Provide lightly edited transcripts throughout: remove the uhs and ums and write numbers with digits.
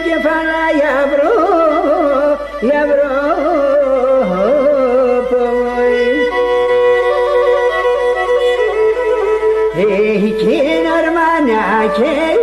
κεφάλα γιαβρό και νορμανά και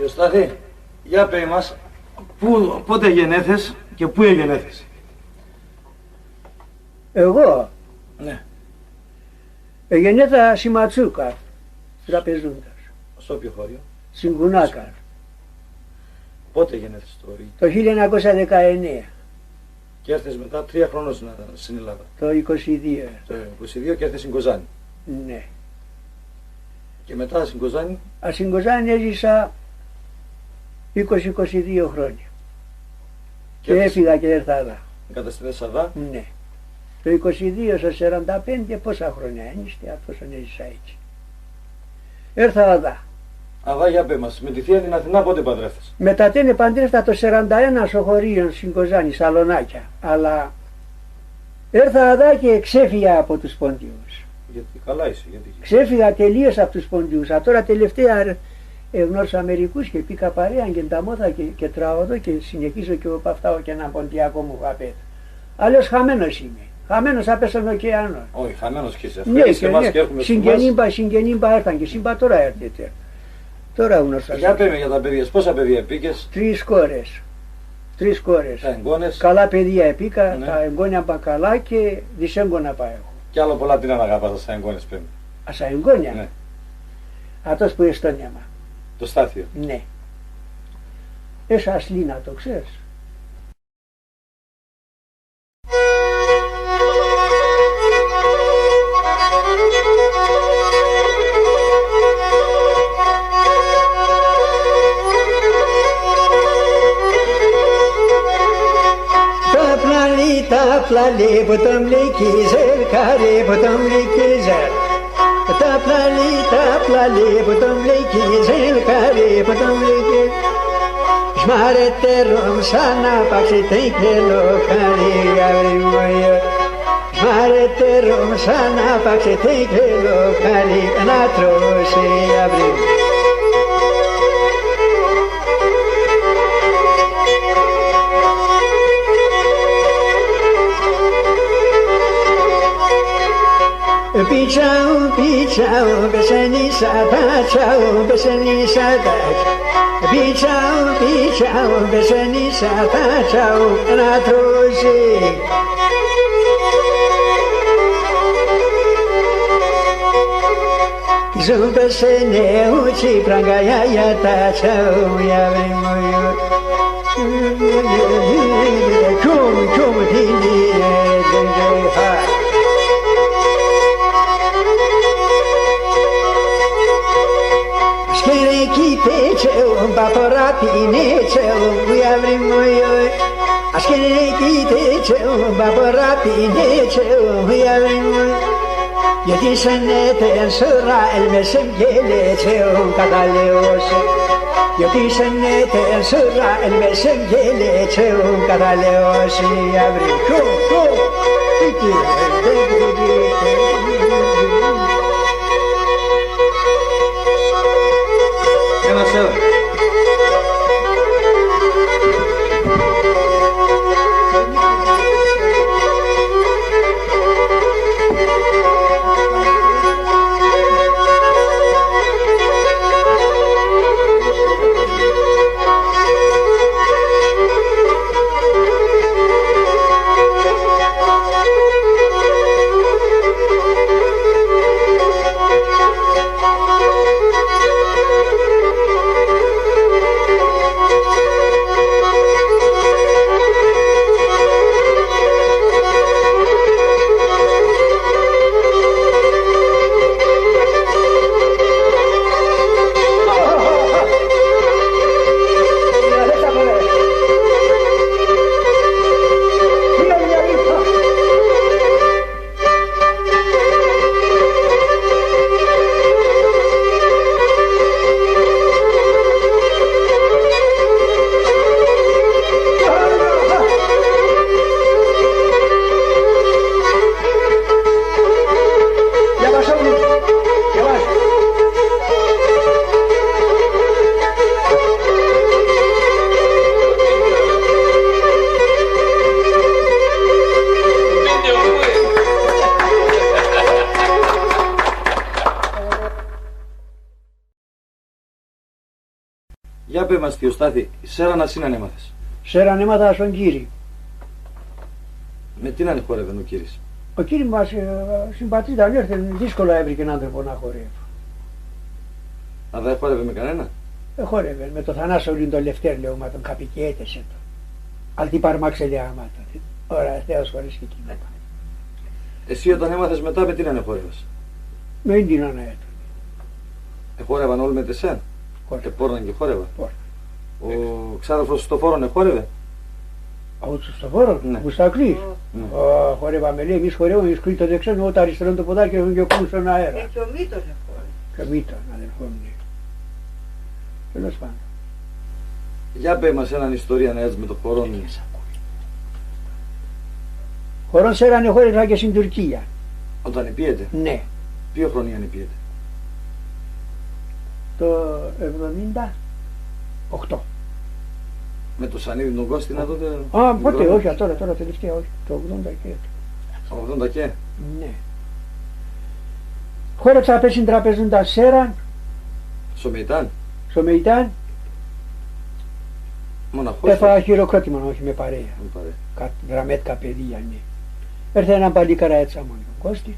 Στάθη, για πες μας, πότε γεννέθες και πού εγεννέθες? Εγώ Ναι. γεννήθηκα στη Ματσούκα, τραπεζούντας, Στο ποιο χώριο? στην Κουνάκα. Πότε γεννήθηκες το Το 1919. και έρθες μετά 3 χρόνια στην Ελλάδα. Το 22. Το 22 και έρθες στην Κοζάνη. Ναι. Και μετά στην Κοζάνη. Στην Κοζάνη έζησα 20-22 χρόνια. Και έφυγα και ήρθα εδώ. Εγκαταστηθείς εδώ. Ναι. Το 22 στο 45 πόσα χρόνια ένιστε, αυτός έζησα έτσι. Ήρθα εδώ. Αδά για πέ μας, με τη θεία την Αθηνά πότε παντρεύτες? Μετά τένε παντρεύτα το 41 στο χωρίο στην Κοζάνη, Σαλονάκια. Αλλά ήρθα εδώ και ξέφυγα από τους Πόντιους. Γιατί καλά είσαι, γιατί. Ξέφυγα τελείως από τους Πόντιους. Τώρα τελευταία γνώρισα μερικούς και πήγα παρέα και τα μόθα και τραωδώ και συνεχίζω και από αυτά και ένα ποντιακό μου γαπέτ. Αλλιώς χαμένος είμαι. Χαμένος απ' στον ωκεανό. Όχι, χαμένος και είσαι. Ναι, Και εμάς και έχουμε συγγενήμπα έρθαν και σύμπα τώρα έρθετε. Τώρα γνώρισα. Για πέμε για τα παιδιά, πόσα παιδιά πήγες? 3 κόρες. 3 κόρες. Τα εγγόνες. Καλά παιδιά επίκα, Ναι. τα εγγόνια πα καλά και δυσέγγωνα πα έχω. Και άλλο πολλά τι να αγαπάς στα εγγόνες πέμε. Ασα εγγόνια. Ναι. Αυτός που είναι στο νιάμα. Το Στάθιο. Ναι. Έσαι Ασλίνα, το ξέρεις. Τα πλαλή που τον λυκίζερ, καρέ που τον λυκίζερ. Τα πλαλή που τον λυκίζερ, καρέ που τον λυκίζερ. Σμάρετε ρομ σαν να παξετε και λοκάρι γαβρί μοιο. Σμάρετε ρομ σαν να παξετε και λοκάρι να τρώσει γαβρί. Πιτσάου, μπεσένι σατάτσαου, μπεσένι σατάτσαου. Πιτσάου, μπεσένι σατάτσαου, να τρώσει. Ζουν μπεσένεου, τσίπραγκαγιά για τάτσαου, για βρήμοιο. Κούμ, τίνι, χα. Paporatineceu, uiavrimuioi. Askenekiteceu, paporatineceu, uiavrimui. Γιατί σενέτε εν σωρά ελμεσεμ γελեցeu καταλεώσαι. Γιατί σενέτε εν σωρά ελμεσεμ γελեցeu καταλεώσαι. Αύριο, Ένα σέδα. Για πέ μας Θεοστάθη, Σέρανας είναι αν έμαθες? Σέραν έμαθα στον Κύρι. Με τι να είναι χόρευε ο Κύρις? Ο Κύρι μας στην πατρίδα ήρθε, δύσκολα έβρικε έναν άνθρωπο να χορεύει. Αν δεν χόρευε με κανένα? χόρευε με το Θανάσο τον Λευτέρλεωμα τον καπικιέτεσε το. Αλλά τι παρμάξελε άματα. Ωραία, Θεός χωρίς και κοινό. Εσύ όταν έμαθες μετά με τι να χόρευες? Με την αναέτω. Χόρευαν όλοι με τεσέν. Πόρναν και χόρευαν. Ο ξάδερφος στο φόρον χόρευε. Στο φόρο, Ναι. που στα κλείς. Ναι. Χορεύαμε, λέει, εμείς χορεύαμε, εμείς κλείς το δεξιό, εγώ το αριστερό το ποδάκι και και κούν στον αέρα. Και ο Μήτος εχώρησε. Και μήτα, αδελφό μου. Τέλος πάντων. Για πες μας έναν ιστορία να έτσι με το χορόν. Χορόν σέρανε χόρευα και στην Τουρκία. Όταν πιέτε. Ναι, Ποιο χρονιά πιέτε? το 78. Με το Σανίδη τον Κώστινα τότε? Α, πότε, όχι, τώρα τελευταία, όχι, το 80 και έτσι. 80 και. Ναι. Χόρεψα πες στην τραπεζούντα σέραν, Σομεϊτάν. στο Μεϊτάν, Μοναχός. έφαγα χειροκρότημα, όχι με παρέα. Μην παρέ. Γραμμέτκα παιδεία, ναι. Έρθε ένα παλίκαρα έτσι μόνο, Κώστη,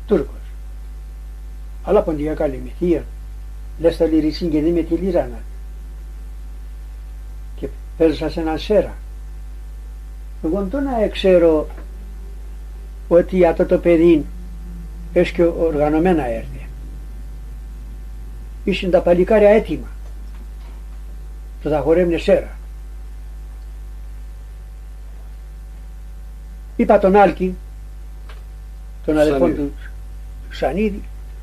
Τούρκος. Αλλά ποντιά καλή με θεία, λες τα λυρισίν και δει με τη λίρανα. Και πέρασα σε έναν σέρα. Εγώ το να ξέρω ότι αυτό το παιδί έστω και οργανωμένα έρθει. Ήσουν τα παλικάρια έτοιμα. Το θα χορεύουνε σέρα. Είπα τον Άλκη, τον αδελφόν του Σανίδη,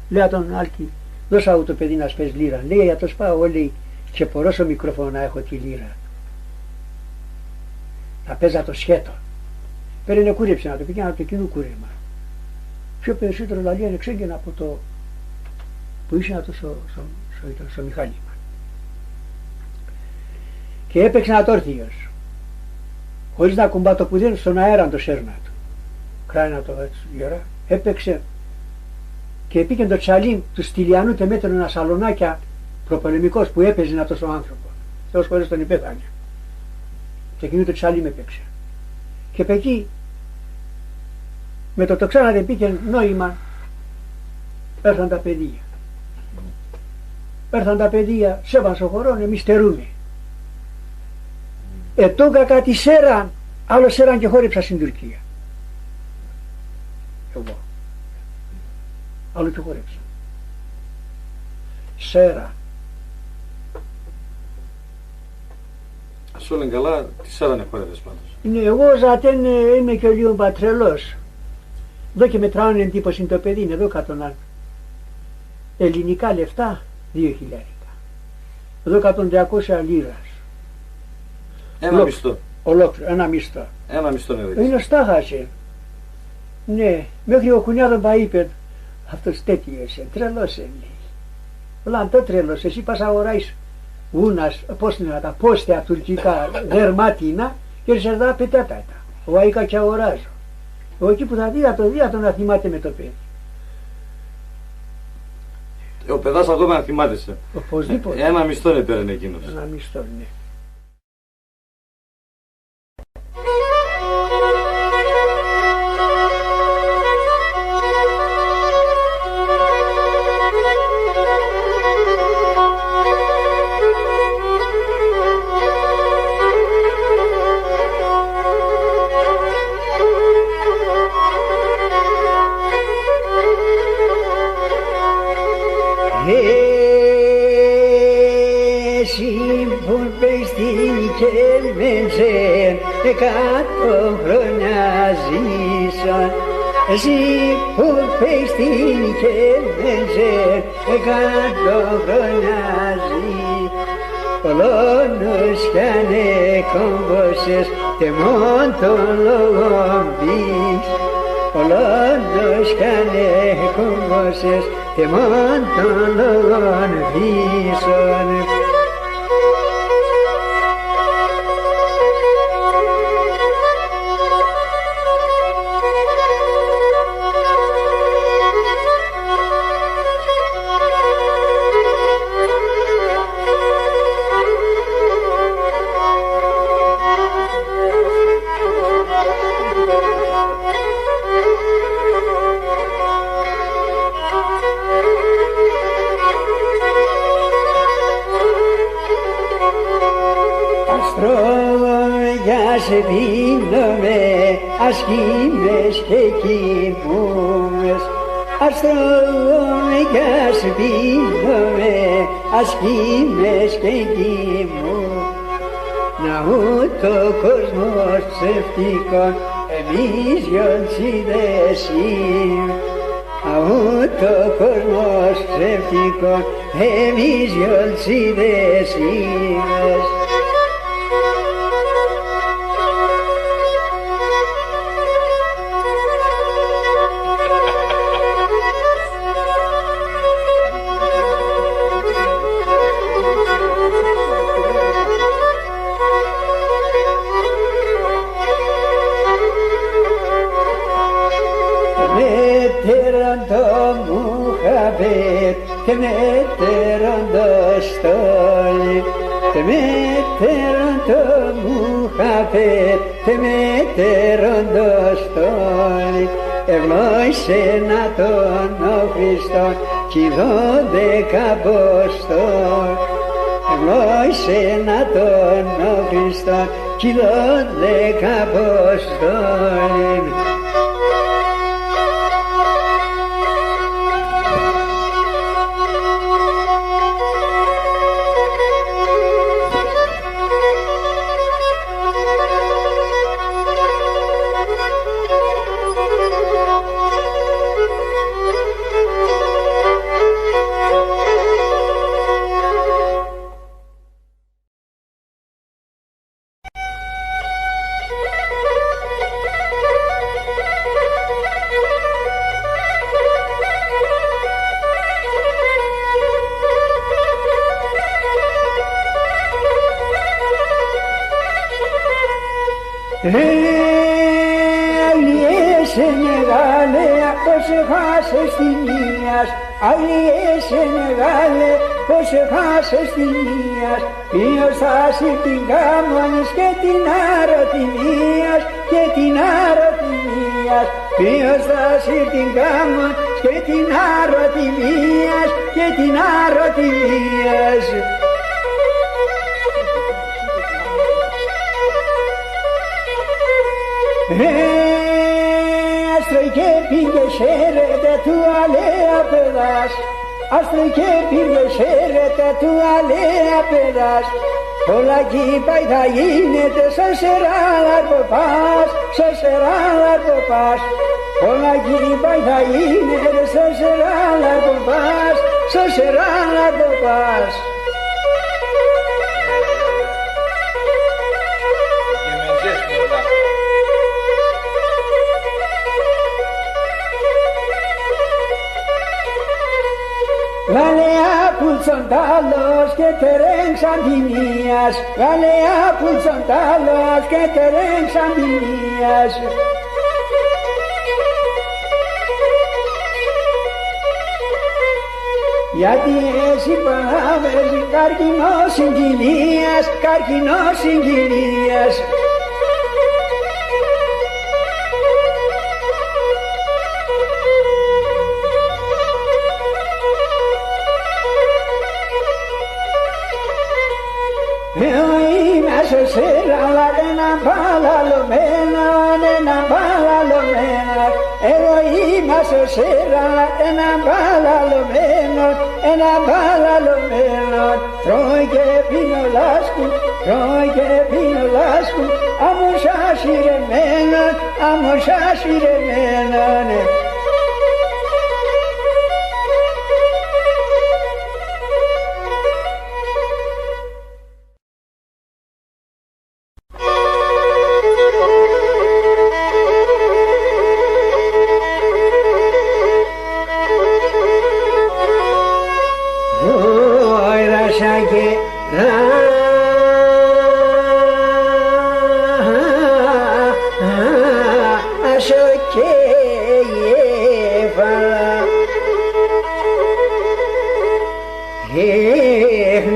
λέω τον Άλκη, δώσα το παιδί να σπες λίρα. Λέει, για το σπάω, λέει, και πορώσω μικρόφωνο να έχω τη λίρα. Θα παίζα το σκέτο. Παίρνε κούρεψε να το πήγαινα από το κοινού κούρεμα. Πιο περισσότερο λαλία είναι ξέγγαινα από το που ήσουν το στο μηχάνημα. Και έπαιξε ένα τόρθιος. Χωρίς να κουμπά το πουδί στον αέρα το σέρνα του. Κράινα το έτσι η ώρα. Έπαιξε και πήγε το τσαλίμ του Στυλιανού και μέτρωνε ένα σαλονάκια προπολεμικός που έπαιζε αυτό ο άνθρωπο. Θεός χωρίς τον υπέθανε. Και εκείνο το τσαλίμ έπαιξε. Και εκεί με το ξανά δεν πήγε νόημα, έρθαν τα παιδεία. Έρθαν τα παιδεία, σέβαν στο χορό, εμείς στερούμε. Τόγκα κάτι σέραν, άλλο σέραν και χόρεψα στην Τουρκία. Εγώ. Άλλο και χόρεψα. Σέρα. Σου λένε καλά, τι σέρανε χόρευες πάντως? Ναι, εγώ ζατέν είμαι και λίγο πατρελός. Εδώ και μετράω εντύπωση το παιδί, είναι εδώ κάτω να. Ελληνικά λεφτά 2.000. Εδώ 100-200 λίρας. Ένα μισθό. Ολόκληρο, ένα μισθό. Ένα μισθό είναι. Είναι στάχασε. Ναι, μέχρι ο κουνιάδο μα είπε, αυτός τέτοιος, τρελός είναι. Λάν το τρελός, εσύ πας αγοράεις ούνας, πώς είναι τα πόστια τουρκικά δερμάτινα και σε δά πετάτατα. Εγώ άικα και αγοράζω. Εγώ εκεί που θα δει το να θυμάται με το παιδί. Ο παιδάς ακόμα να θυμάτεσαι. Οπωσδήποτε. Ένα μισθό έπαιρνε εκείνος. Ένα μισθό, ναι. Εκατό χρόνια ζήσαν, εσύ που πες στην κέλμενζε, 100 χρόνια ζει. Πολώνος κι ανεκόμπωσες, τεμόν των λόγων πεις. Πολώνος κι ανεκόμπωσες, τεμόν των λόγων πίσων. τρώμε κι ας πίνουμε, ας χύμες και κοιμούμες. Ας τρώμε κι ας πίνουμε, ας χύμες και κοιμούμες. Να ούτω κόσμος ψευτικών, εμείς γιοντσίδες είμαι. Να ούτω κόσμος ψευτικών, εμείς γιοντσίδες είμαι. Te metteron το στόλι, te metteron το μουχαπέτ, te metteron το στόλι. Ευλόγησε να τον ο Χριστόν κι 12 Αποστόλοι. Ευλόγησε να τον ο Χριστόν κι 12 Αποστόλοι. Αλιέσαι μεγάλε, πως χάσες την μίας. Αλιέσαι μεγάλε, πως χάσες την μίας. Ποιος θα σε την κάμωνες και την αρωτημίας, και την αρωτημίας. Ποιος θα σε την κάμωνες και την αρωτημίας, και την αρωτημίας. Άστρο και πήγε χαίρετε του αλέα παιδάς. Άστρο και πήγε χαίρετε του αλέα παιδάς. Όλα εκεί πάει θα γίνεται σε σεράλαρπο πας, σε σεράλαρπο πας. Όλα εκεί πάει θα γίνεται σε σεράλαρπο πας, σε σεράλαρπο πας. Γαλέα πουλσον τάλος και τερέξαν τιμίας. Γαλέα πουλσον τάλος και τερέξαν τιμίας. Γιατί εσύ παράβες καρκινό συγκινίας, καρκινό συγκινίας. Εγώ είμαι σε σειρά, ένα παλαλωμένο, ένα παλαλωμένο. Εγώ είμαι σε σειρά, ένα παλαλωμένο, ένα παλαλωμένο. Τρώει και πίνω λάσκου, τρώει και πίνω λάσκου. Άμμοσα σειρεμένα, άμμοσα σειρεμένα, ναι.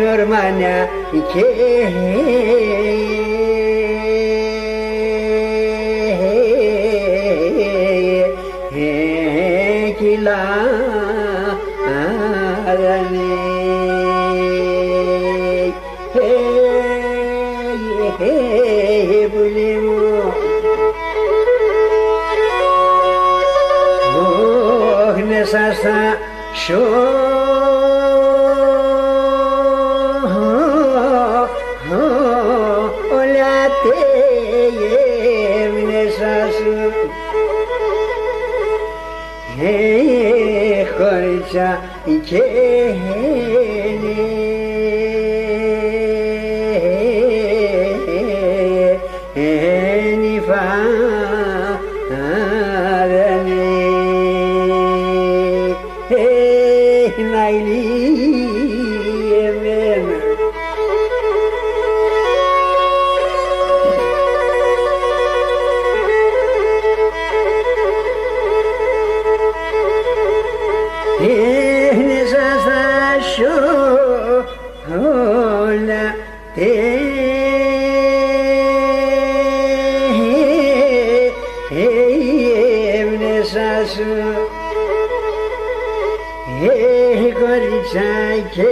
Normania και κυλάρανε πουλί μου. Όχνεσα στα όλα τέμνεσα σου. Χωρίτσα και κορίτσα και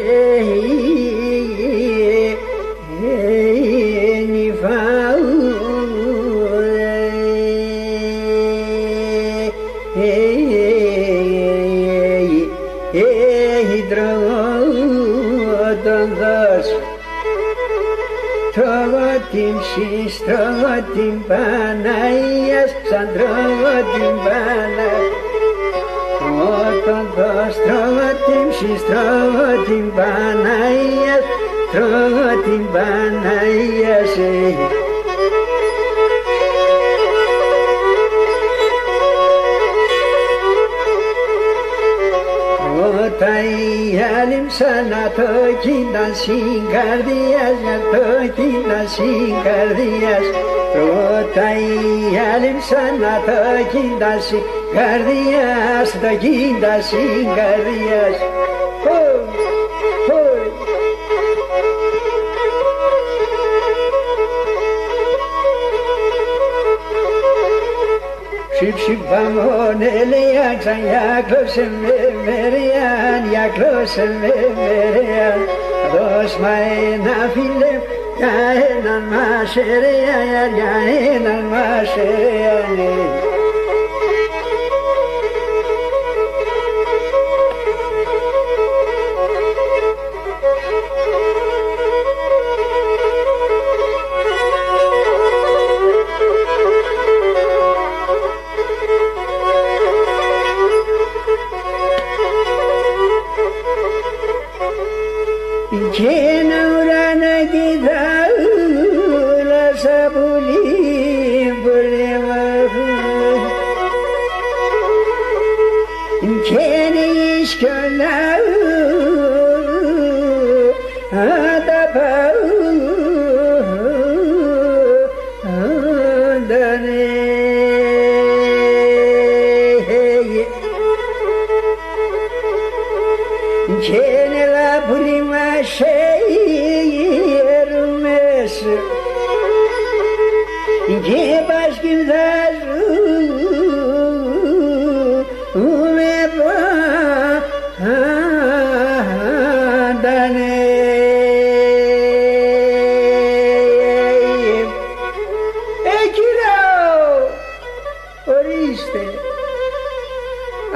τον δώσω τρώγω την ψης, τρώγω την Παναγίας, σαν τρώγω την Παναγία. Όταν δώσ' τρώγω την ψης, τρώγω την Παναγία, τρώγω την Παναγία σε. Όταν οι άλλοι ψάνα το κοίταν συγκαρδίας, για το κοίταν συγκαρδίας. Όταν οι άλλοι ψάνα το κοίταν συγκαρδίας, το κοίταν συγκαρδίας. Ψιψιπαμόνε λέει ξανιά κλώσε με μεριάν, για κλώσε με μεριάν. Δώσ' μα ένα φίλε για έναν μασερεάν, για έναν μασερεάν. Και ένα ουρανό κοιτάω σαν πουλί πολεμαχού και είναι η σκιολά τα πάω και είναι λαπούλι μας έρμες και πασκυμθάζουμε πάντανε. Κυράω, ορίστε,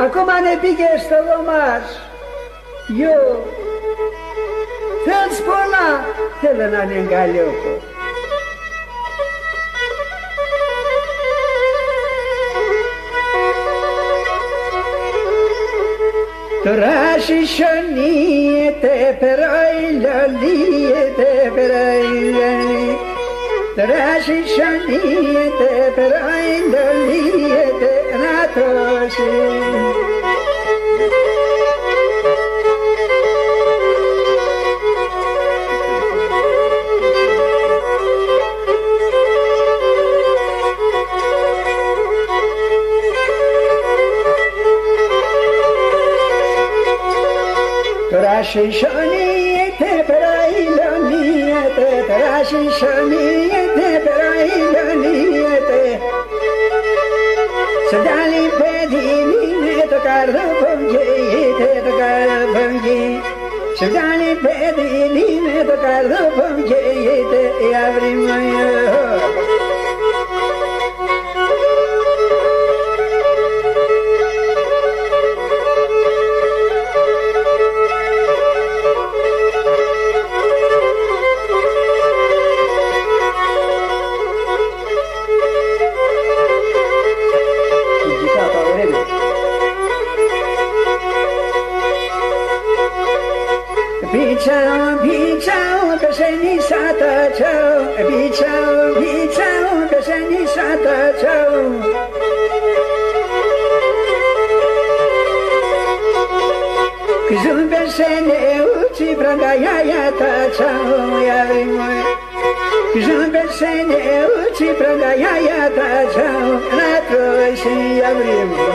ακόμα δεν πήγε στο δωμάς. Γιο, θέλεις πολλά, θέλω να είναι εγκαλιώκο. Τώρα συσσονιέται, περάει λιολίεται, περάει λιολίεται. Τώρα συσσονιέται, περάει λιολίεται, να τώσει. Τώρα συσσονιέται, περάει λιολίεται, τώρα συσσονιέται, περάει λιολίεται. Σαν τα λιπέδινε το καρδόφο καίγεται, το καρδόφο καίγεται. Σαν τα λιπέδινε το καρδόφο καίγεται, αύριο Pichao, que se ni sata chao. Pichao, que se ni sata chao. Que zumbe se ne uchi branga ya ta chao ya rimoy. Que zumbe se ne uchi branga ya ta chao. Na to si abrimo.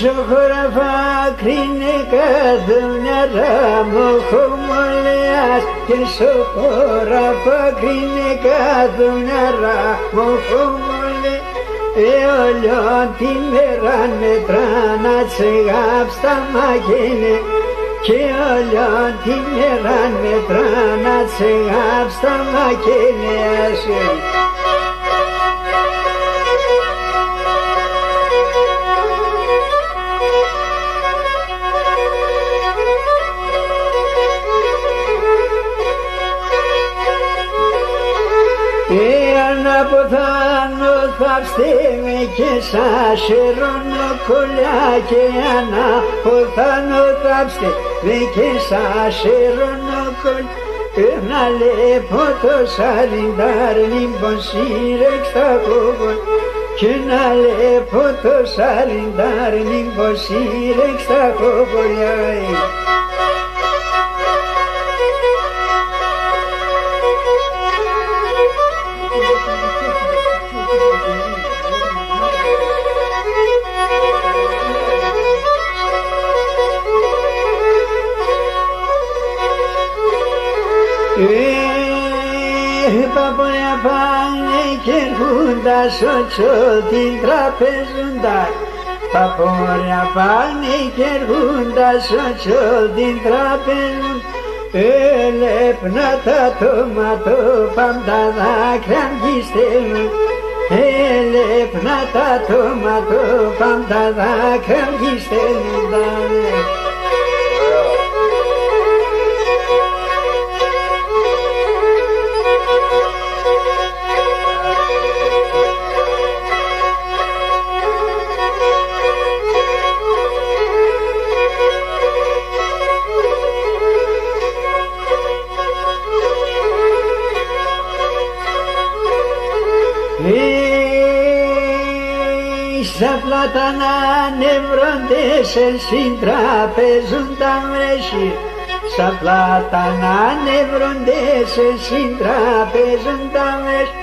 Σοχοραφά κρίνε καθουνιάρα μοχομολέας και σοχοραφά κρίνε καθουνιάρα μοχομολέ όλον τη μέρα μετράνα τσεγάψτα μαγίνε και όλον τη μέρα μετράνα τσεγάψτα μαγίνε Αναποθάνω θαύστε με και σας σερώνω κολλιά και αναποθάνω θαύστε με και σας σερώνω κολλιά να λέπω το σαριντάρ λοιπόν σύρεξ τα κόβολ και να λέπω το σαριντάρ λοιπόν σύρεξ τα κόβολια. Παπονιά πάνε και έρχοντας ότσο την τραπεζούντα. Παπονιά πάνε και έρχοντας ότσο την τραπεζούντα. Έλεπνα τα τόματο παμ τα δάκρυα γυστέλουν. Έλεπνα τα τόματο παμ τα δάκρυα γυστέλουν. Στα πλάτανα νευροντές συντραπεζούνταν βρέσι. Στα πλάτανα νευροντές συντραπεζούνταν βρέσι.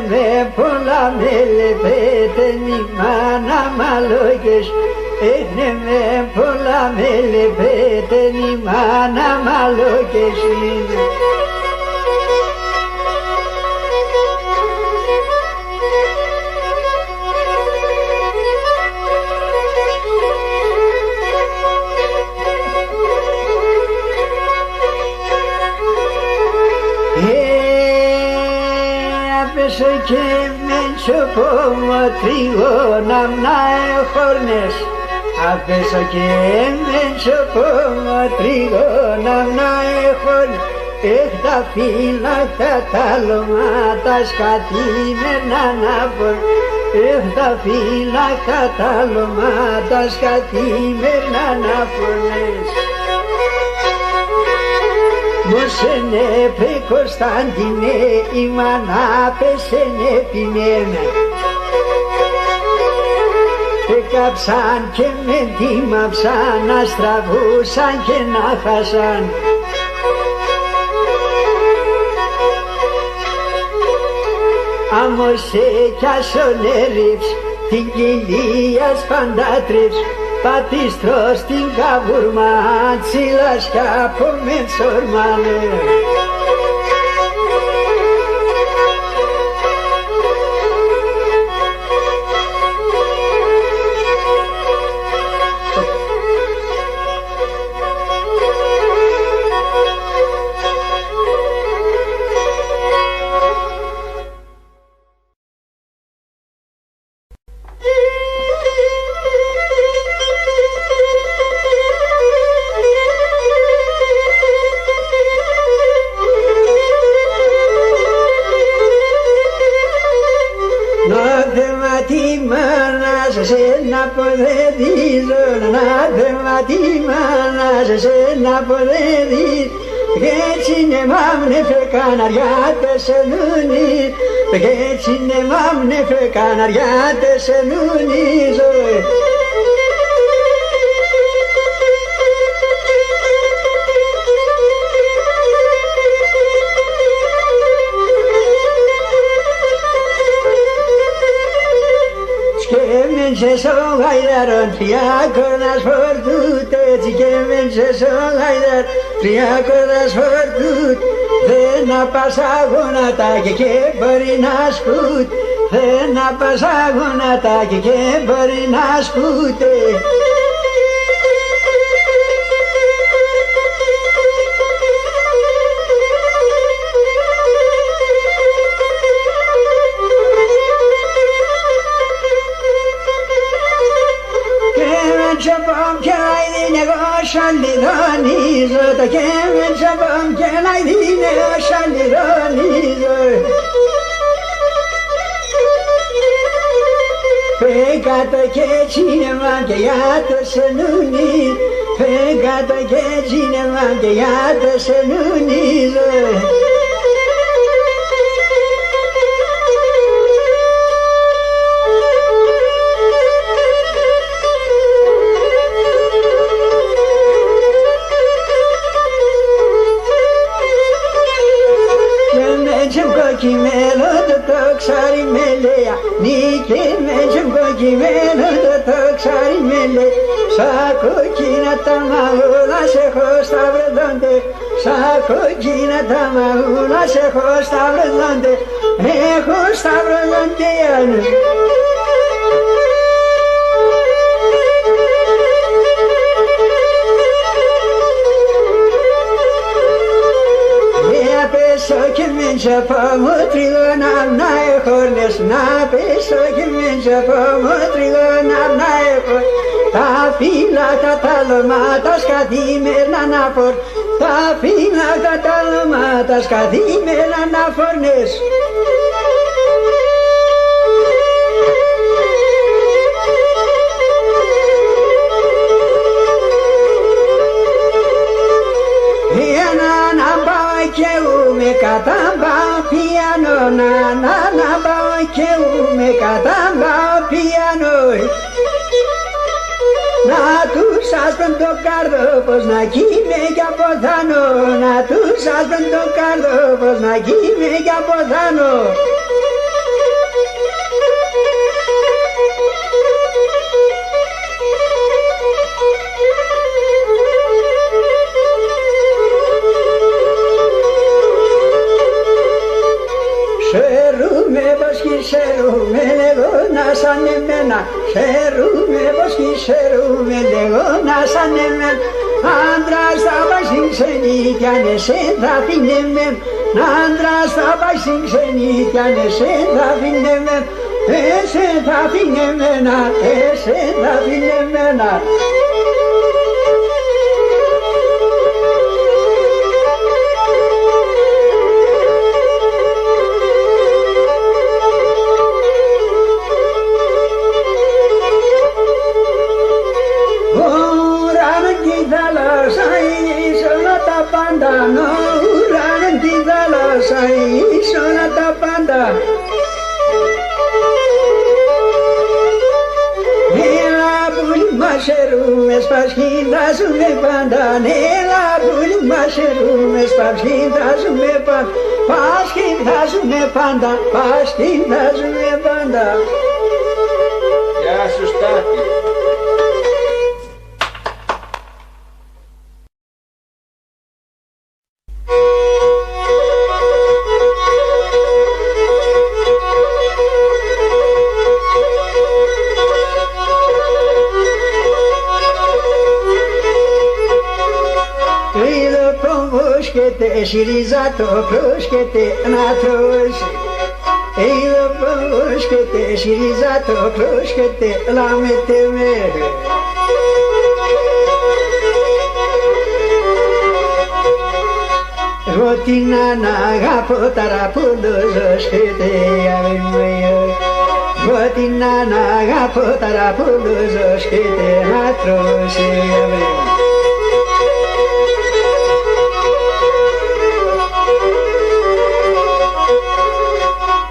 Με πολλά με λεπέτεν η μάνα μαλόγες. Με πολλά με λεπέτεν η μάνα μαλόγες. Απέσαι και με τσοπόμο τρίγωνα μνάε χόρνες. Απέσω και έμενσο πόμο τρίγωνο να έχω τα φύλακτα τα λωμάτα σκατήμενα να πω. Τα φύλακτα τα λωμάτα σκατήμενα να πονες. Μόσενε πρε Κωνσταντινέ η μάνα πέσενε πινέμε. Κάψαν και με τίμαψαν, να στραβούσαν και να χάσαν. Άμωσε κι ασονέριψ, την κοιλία σπαντάτριψ, πατήστρος την καβουρμά, τσίλας κι από μενσορμάνε. Να αποδεδείς κι έτσι είναι μάμνε φε καναριάτες εννοείς, κι έτσι είναι μάμνε φε καναριάτες εννοείς. Σκέμενσες ο γαϊδαρόν τριακόρδας φορτούτ, έτσι σκέμενσες ο γαϊδαρ τριακόρδας φορτούτ. Δεν απασά γονατάκι και μπορεί να σκούτ, δεν απασά γονατάκι και μπορεί να σκούτε. Σαλιδονίζω το κέμενσο πομ και λαϊδίνε ο σαλιδονίζω. Φέγγατο και τσίνεμα και για το σενούνι, φέγγατο και τσίνεμα και για το σενούνιζω. Κοκκιμένο το ξάρι με λέει, νίκη μέσα κοκκιμένο το ξάρι με λέει. Σαν κοκκίνα τα μαγούλα σε έχω σταυρεδόνται, σαν κοκκίνα τα μαγούλα σε έχω σταυρεδόνται, έχω σταυρεδόνται άνου. Και μέσα πάμε τριγώνα να έχω νες, να πέσω και μέσα πάμε τριγώνα να έχω. Τα φύλακα τα λωμάτα σκατήμενα να φορ, τα φύλακα τα λωμάτα σκατήμενα να φορνες. Κατάμπα πιάνο, να πάω και ούμε κατάμπα πιάνο. Να τους άσπρον το κάρδο πως να κοίμαι κι από θάνο, να τους άσπρον το κάρδο πως να κοίμαι κι από θάνο. Σέρουμε λέγονα σαν εμένα, σέρουμε πως κι σέρουμε λέγονα σαν εμένα. Άντρας θα πάει στην ξενίτια, ναι σε θα φύνε μεν. Άντρας θα πάει στην ξενίτια, ναι σε θα φύνε μεν. Εσέ θα φύγει εμένα, εσέ θα φύγει εμένα. Ουράνεν τη θάλασσα εις όλα τα πάντα. Έλα πουλί μας ερούμε, σπασχυντάζουμε πάντα. Έλα πουλί μας ερούμε, σπασχυντάζουμε πάντα. Πασχυντάζουμε πάντα, πασχυντάζουμε πάντα. Γεια σου Στάθη. ΣΥΡΙΖΑ το πρόσκεται να τρώσει. Είδω πρόσκεται, ΣΥΡΙΖΑ το πρόσκεται, λάμετε με. Εγώ την αναγαπώ ταραπούλος σκέτε αβημοιο. Εγώ την αναγαπώ ταραπούλος σκέτε να τρώσει αβημοιο.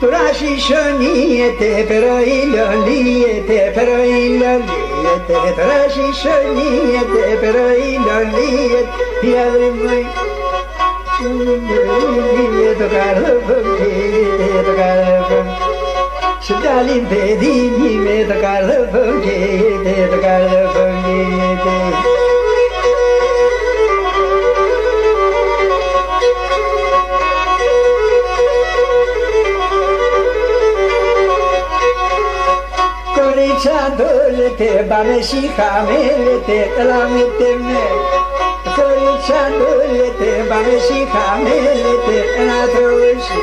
Τώρα σισονίεται, pero ηλιολίεται, pero ηλιολίεται. Τώρα σισονίεται, pero ηλιολίεται. Η άδρη μου είναι το καρδόφωνο, το καρδόφωνο. Σου τάλιν παιδί με το καρδόφωνο, το καρδόφωνο. Κοριτσάντολετε, πάμε σιχαμέλετε, λάμετε με. Κοριτσάντολετε, πάμε σιχαμέλετε, να τρώσει.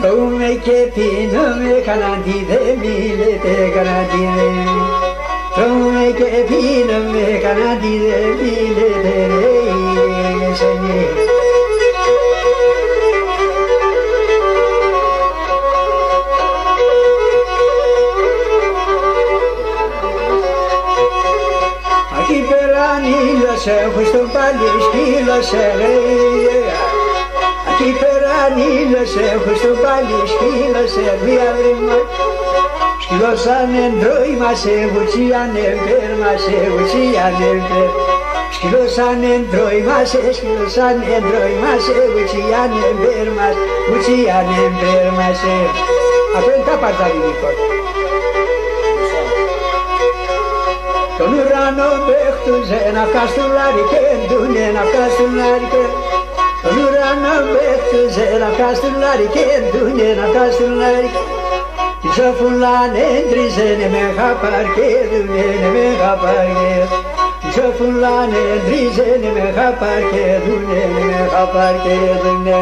Τρώμε και πίνουμε, κανέντι δεν μιλete, κανέντι δεν μιλete. Τρώμε και πίνουμε, κανέντι δεν μιλete, ρε Σενιέ. Έχω στο πάλι σκύλωσε, εκεί πέρα νύλωσε, έχω στο πάλι σκύλωσε, διαβρήμα. Σκυλώσανε ντρώοι μας, βουτσίανε μπέρ μας, βουτσίανε μπέρ. Σκυλώσανε ντρώοι μας, σκυλώσανε ντρώοι μας, βουτσίανε μπέρ μας, βουτσίανε μπέρ μας. Αυτό είναι τα παρταλινικό. Τον ουρανό παίχτουζε να καστουλάρι και ντούνε να καστουλάρι και. Τον ουρανό παίχτουζε να καστουλάρι και ντούνε να καστουλάρι και. Κι σοφουλάνε ντριζένε με χαπάρ και ντούνε με χαπάρ και. Κι σοφουλάνε ντριζένε με χαπάρ και ντούνε με χαπάρ και ντούνε.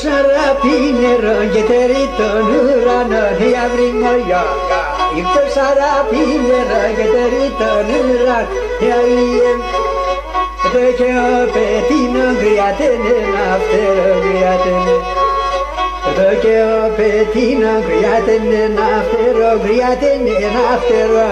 Σαραπίνερο και τερί τον ουρανό διαβρύνω γιόγκα. Ήρθε σαραπίνερο και τερί τον ουρανό διαβρύνω. Το και ο πετίνο γκριάτενε να φτερό γκριάτενε. Το και ο πετίνο γκριάτενε να φτερό γκριάτενε να φτερό.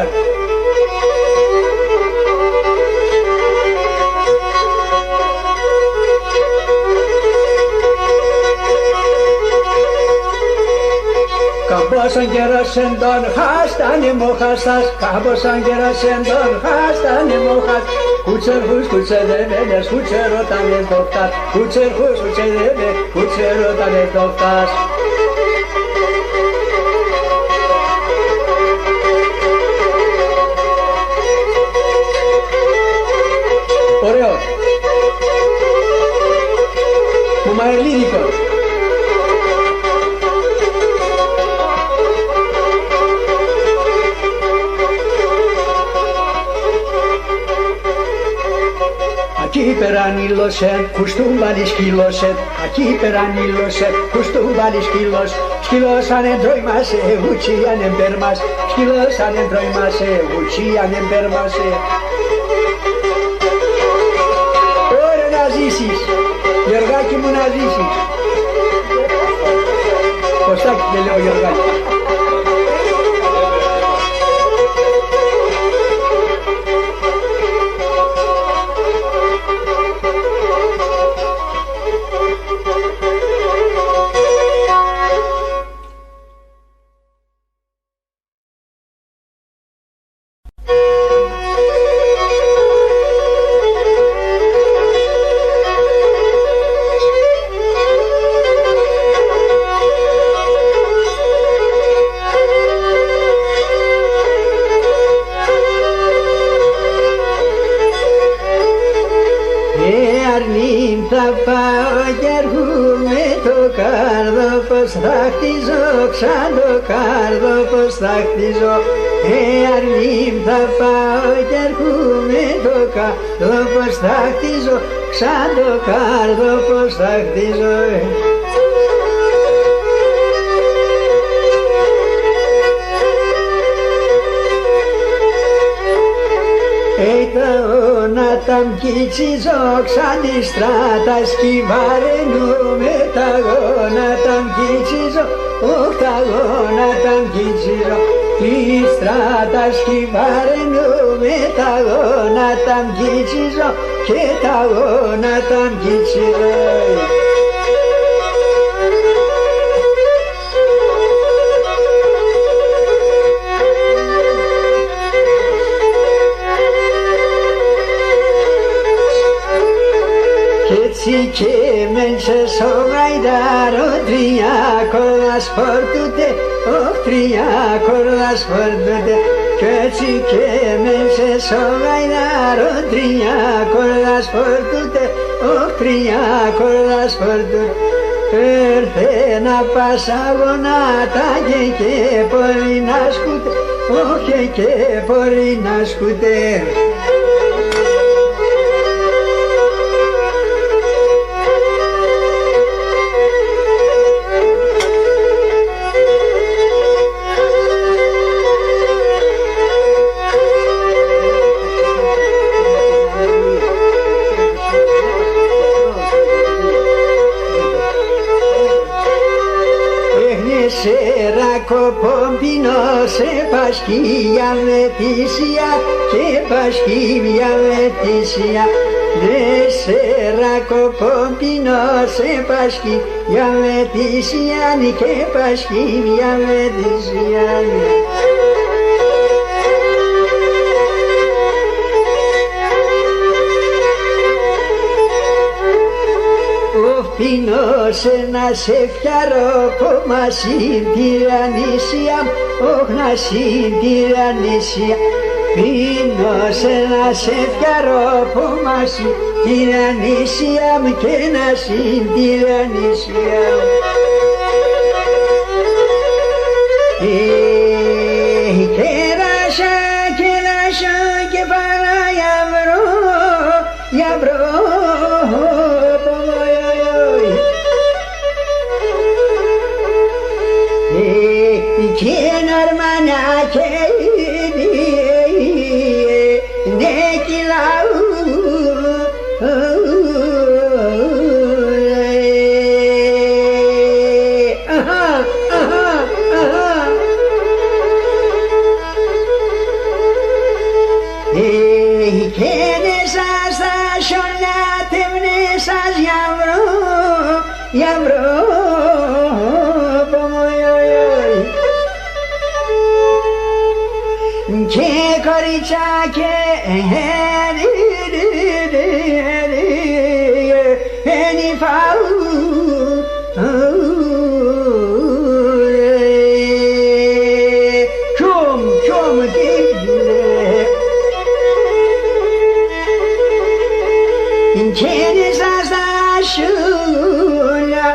Κάμποσαν καιράσεν τον χάστανε μοχαστάς, κάμποσαν καιράσεν τον χάστανε μοχαστάς. Κουτσερχούς, κουτσεδεμένες, κουτσερότανες δόκτας, κουτσερχούς, κουτσεδεμένες, κουτσερότανες δόκτας. Ωραίο. Μουμαελίδικο. Εκεί περανήλωσε, κουστούμπαλι σκύλωσε, εκεί περανήλωσε, κουστούμπαλι σκύλος. Σκύλος ανεντρώμασε, ουτσι ανεμπέρμασε, σκύλος ανεντρώμασε, ουτσι ανεμπέρμασε. Ωραία να ζήσεις, Γιωργάκη μου να ζήσεις. Κωστάκι και λέω Γιωργάκη. Θα πάω και έρχομαι το κάρδο πως θα χτίζω, ξαν το κάρδο πως θα χτίζω. Αρνήμ θα πάω και έρχομαι το κάρδο πως θα χτίζω, ξαν το κάρδο πως θα χτίζω. Να τα μκίτσιζω ξαν τη στράτα σκυβαρενούμε τα γόνα τα μκίτσιζω, τα γόνα τα μκίτσιζω. Τη στράτα σκυβαρενούμε τα γόνα τα μκίτσιζω και τα γόνα τα μκίτσιζω. Και μέσα στο γαϊδάρο τρία κόρδας φορτούτε, τρία κόρδας φορτούτε. Κι έτσι και μέσα στο γαϊδάρο τρία κόρδας φορτούτε, τρία κόρδας φορτούτε. Έρθε να πας αγωνάτα και μπορεί να σκούτε, όχι και μπορεί να σκούτε. Κοπόμπινο σε πασκία μετήσια και πασκήμια μετήσια. Ναι σε ρακοπόμπινο σε πασκία μετήσια και πασκήμια μετήσια. Πίνωσε να σε φτιαρώ κόμμα συντηρανήσια, όχ να συντηρανήσια. Πίνωσε να σε φτιαρώ κόμμα συντηρανήσια και να συντηρανήσια. Κέρασα και παρά για βρω. Και ένα αρμανάκι ναι κυλάου και νέσα στα σιωνάτε μνέσας για βρω και κοριτσάκι ενυφάου κιόμ και νέσα στα σιούλια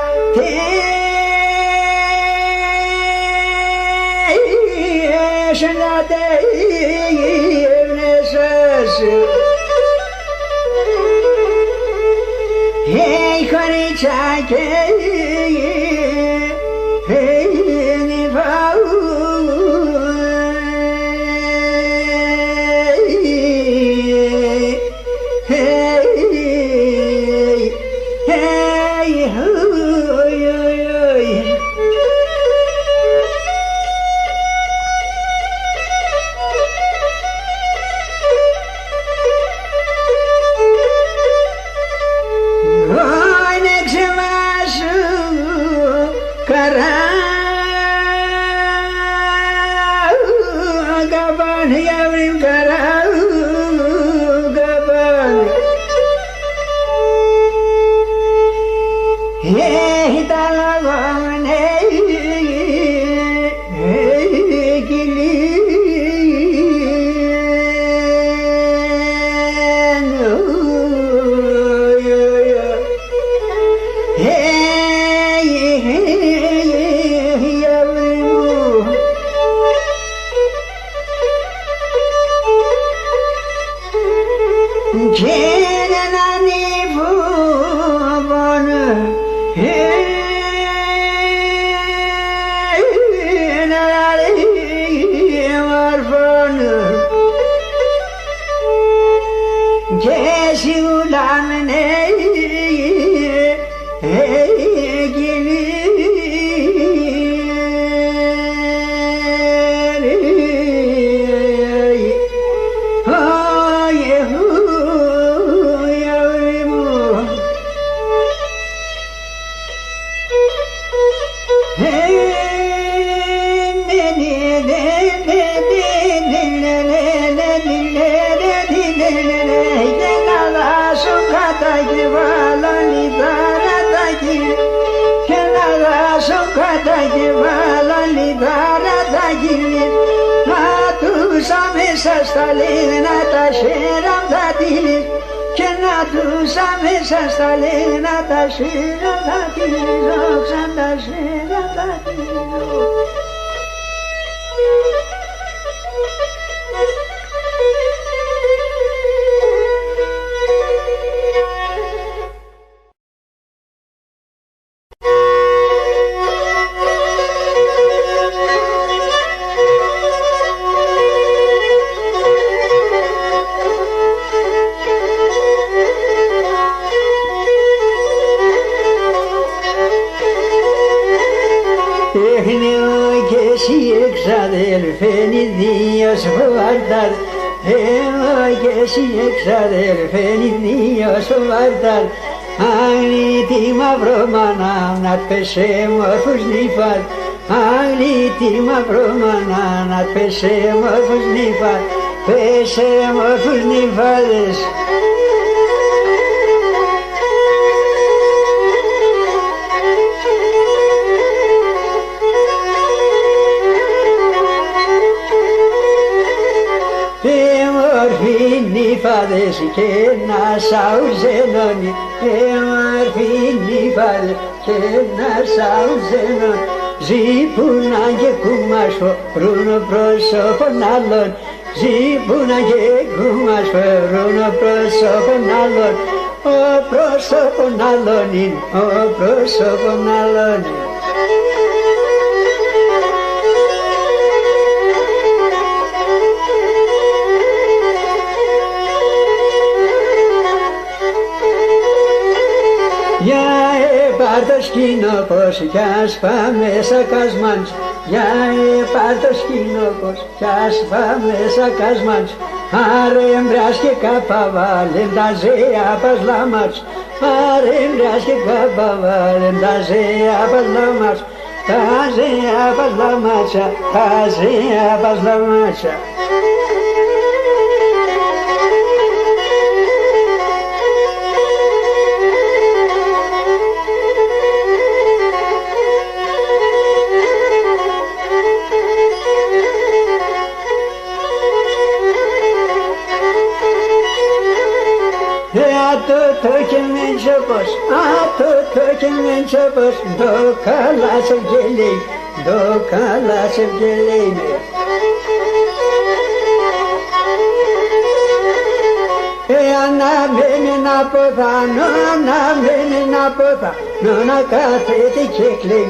Ana beni napota, nana beni napota, nana kate de kekle,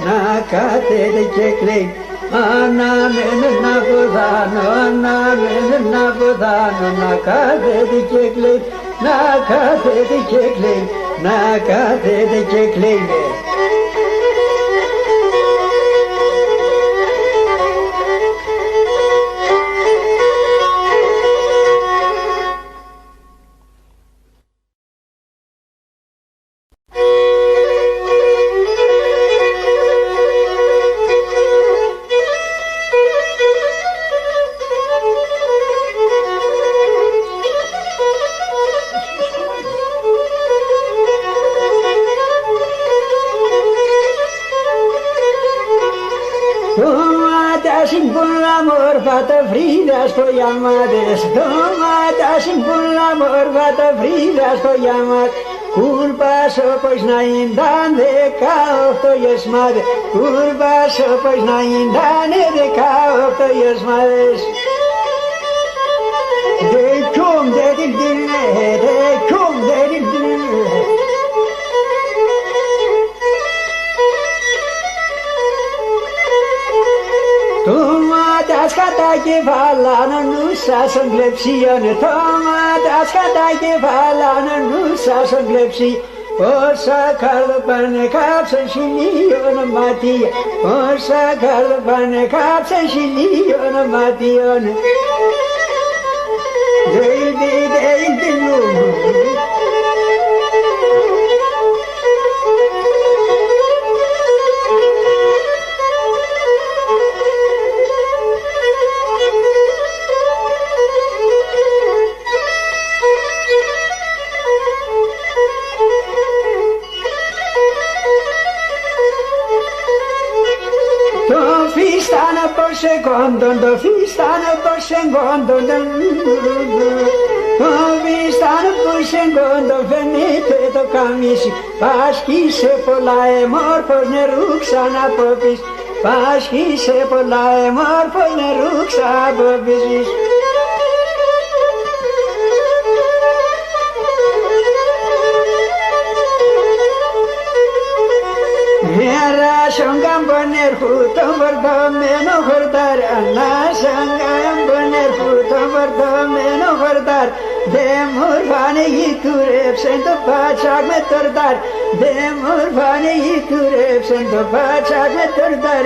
na kate de kekle. Ana beni napota, nana beni napota, nana kate de kekle, na kate de kekle, na kate de kekle. Sin bun amor, fata Frida, estoy amades. Tomata sin bun amor, fata Frida, estoy amad. Culpa so pois na indane, kao to jesmade. Culpa so pois na indane, de kao to jesmades. De kum de dille, de kum de dille. Tomatas κατά κεφάλανα νούσα σαν κλεψίωνε. Tomatas κατά κεφάλανα νούσα σαν κλεψί. Όσα κάρδο πάνε κάψαν χιλίων ματία. Όσα κάρδο πάνε κάψαν χιλίων ματιών. Δειλ το φίστανε πως εγκόντο, το φίστανε πως εγκόντο, φαίνεται το καμίσι, πάσχισε πολλά εμόρφος νερού ξαναποπείς, πάσχισε πολλά εμόρφος νερού ξαναποπείς. Son camponer juto portameno cortar, anasan camponer juto portameno cortar. De morvane yiturep sento pachak me tordar, de morvane yiturep sento pachak me tordar.